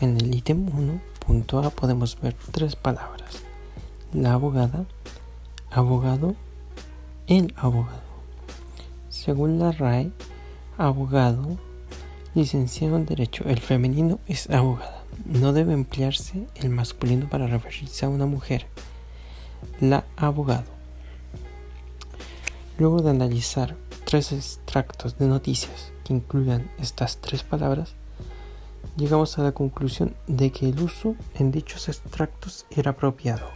En el ítem 1.a podemos ver 3 palabras: la abogada, abogado, el abogado. Según la RAE, abogado, licenciado en Derecho, el femenino es abogada. No debe emplearse el masculino para referirse a una mujer, la abogado. Luego de analizar 3 extractos de noticias que incluyan estas 3 palabras, llegamos a la conclusión de que el uso en dichos extractos era apropiado,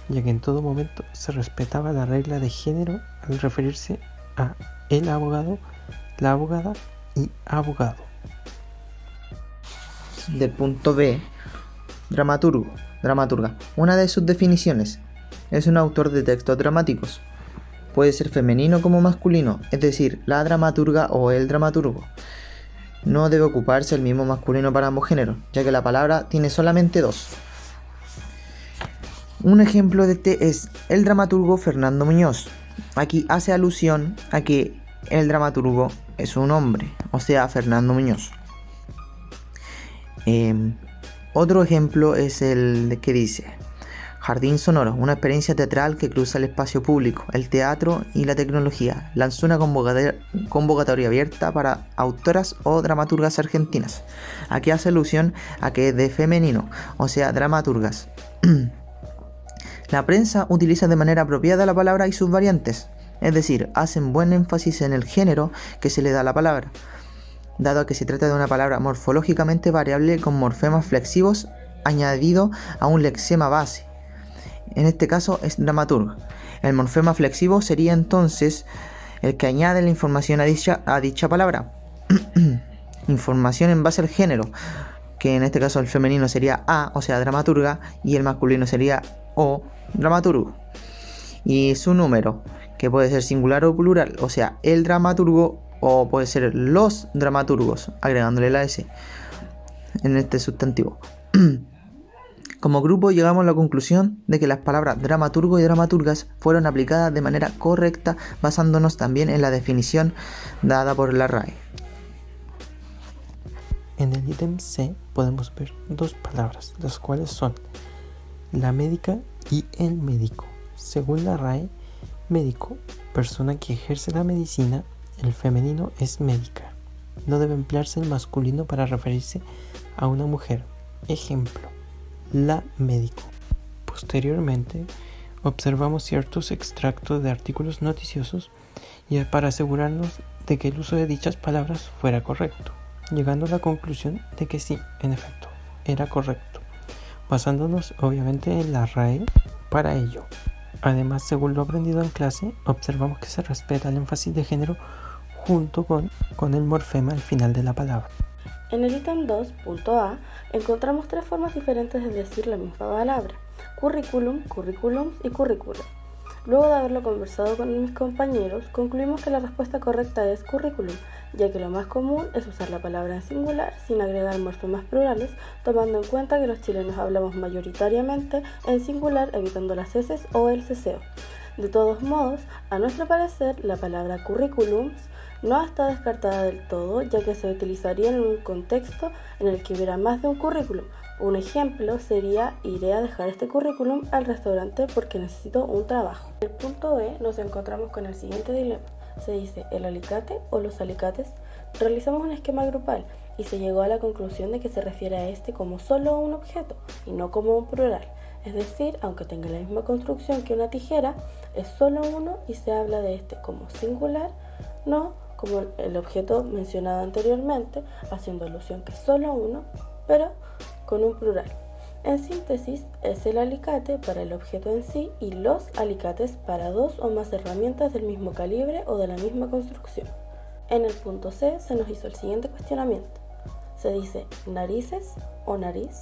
ya que en todo momento se respetaba la regla de género al referirse a el abogado, la abogada y abogado. Del punto B, dramaturgo, dramaturga. Una de sus definiciones es un autor de textos dramáticos. Puede ser femenino como masculino, es decir, la dramaturga o el dramaturgo. No debe ocuparse el mismo masculino para ambos géneros, ya que la palabra tiene solamente 2. Un ejemplo de este es el dramaturgo Fernando Muñoz. Aquí hace alusión a que el dramaturgo es un hombre, o sea, Fernando Muñoz. Otro ejemplo es el que dice: Jardín Sonoro, una experiencia teatral que cruza el espacio público, el teatro y la tecnología. Lanzó una convocatoria abierta para autoras o dramaturgas argentinas. Aquí hace alusión a que es de femenino, o sea, dramaturgas. La prensa utiliza de manera apropiada la palabra y sus variantes, es decir, hacen buen énfasis en el género que se le da a la palabra, dado que se trata de una palabra morfológicamente variable con morfemas flexivos añadido a un lexema base. En este caso es dramaturgo. El morfema flexivo sería entonces el que añade la información a dicha palabra. Información en base al género, que en este caso el femenino sería A, o sea, dramaturga, y el masculino sería O, dramaturgo. Y su número, que puede ser singular o plural, o sea, el dramaturgo, o puede ser los dramaturgos, agregándole la S en este sustantivo. Como grupo llegamos a la conclusión de que las palabras dramaturgo y dramaturgas fueron aplicadas de manera correcta, basándonos también en la definición dada por la RAE. En el ítem C podemos ver 2 palabras, las cuales son la médica y el médico. Según la RAE, médico, persona que ejerce la medicina, el femenino es médica. No debe emplearse el masculino para referirse a una mujer. Ejemplo: la médico. Posteriormente, observamos ciertos extractos de artículos noticiosos y para asegurarnos de que el uso de dichas palabras fuera correcto, llegando a la conclusión de que sí, en efecto, era correcto, basándonos obviamente en la RAE para ello. Además, según lo aprendido en clase, observamos que se respeta el énfasis de género junto con el morfema al final de la palabra. En el ítem 2.a encontramos 3 formas diferentes de decir la misma palabra: curriculum, curriculums y currículum. Luego de haberlo conversado con mis compañeros, concluimos que la respuesta correcta es currículum, ya que lo más común es usar la palabra en singular sin agregar morfemas plurales, tomando en cuenta que los chilenos hablamos mayoritariamente en singular, evitando las heces o el ceseo. De todos modos, a nuestro parecer, la palabra curriculums no está descartada del todo, ya que se utilizaría en un contexto en el que hubiera más de un currículum. Un ejemplo sería: iré a dejar este currículum al restaurante porque necesito un trabajo. En el punto B nos encontramos con el siguiente dilema. Se dice el alicate o los alicates. Realizamos un esquema grupal y se llegó a la conclusión de que se refiere a este como solo un objeto y no como un plural. Es decir, aunque tenga la misma construcción que una tijera, es solo uno y se habla de este como singular, no como el objeto mencionado anteriormente, haciendo alusión que es solo uno, pero con un plural. En síntesis, es el alicate para el objeto en sí y los alicates para 2 o más herramientas del mismo calibre o de la misma construcción. En el punto C se nos hizo el siguiente cuestionamiento. Se dice narices o nariz.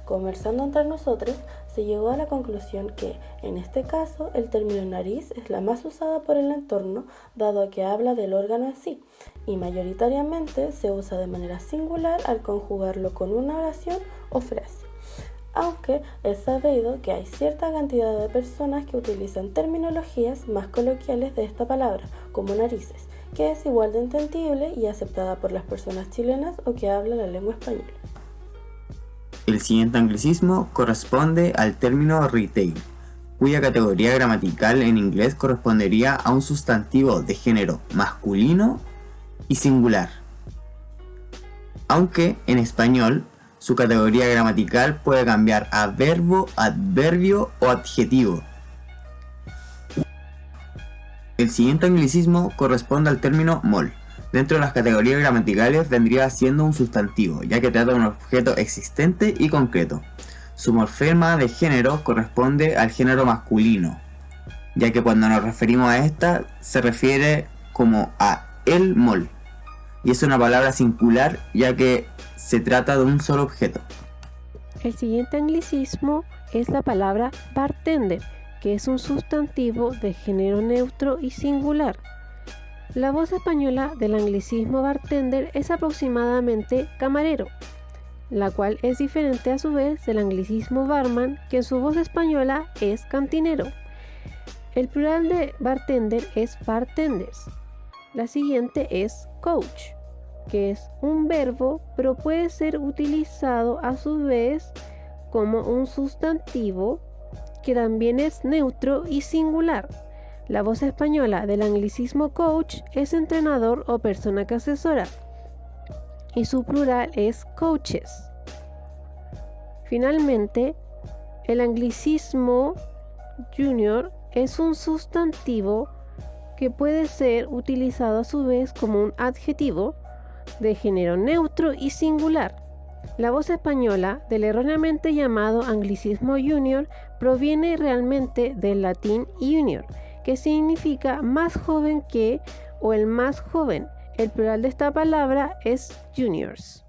Conversando entre nosotros, se llegó a la conclusión que, en este caso, el término nariz es la más usada por el entorno, dado a que habla del órgano en sí, y mayoritariamente se usa de manera singular al conjugarlo con una oración o frase. Aunque es sabido que hay cierta cantidad de personas que utilizan terminologías más coloquiales de esta palabra, como narices, que es igual de entendible y aceptada por las personas chilenas o que hablan la lengua española. El siguiente anglicismo corresponde al término retail, cuya categoría gramatical en inglés correspondería a un sustantivo de género masculino y singular, aunque en español su categoría gramatical puede cambiar a verbo, adverbio o adjetivo. El siguiente anglicismo corresponde al término mall. Dentro de las categorías gramaticales vendría siendo un sustantivo, ya que trata de un objeto existente y concreto. Su morfema de género corresponde al género masculino, ya que cuando nos referimos a esta se refiere como a el mall, y es una palabra singular ya que se trata de un solo objeto. El siguiente anglicismo es la palabra bartender, que es un sustantivo de género neutro y singular. La voz española del anglicismo bartender es aproximadamente camarero, la cual es diferente a su vez del anglicismo barman, que en su voz española es cantinero. El plural de bartender es bartenders. La siguiente es coach, que es un verbo, pero puede ser utilizado a su vez como un sustantivo que también es neutro y singular. La voz española del anglicismo coach es entrenador o persona que asesora, y su plural es coaches. Finalmente, el anglicismo junior es un sustantivo que puede ser utilizado a su vez como un adjetivo de género neutro y singular. La voz española del erróneamente llamado anglicismo junior proviene realmente del latín junior, que significa más joven que o el más joven. El plural de esta palabra es juniors.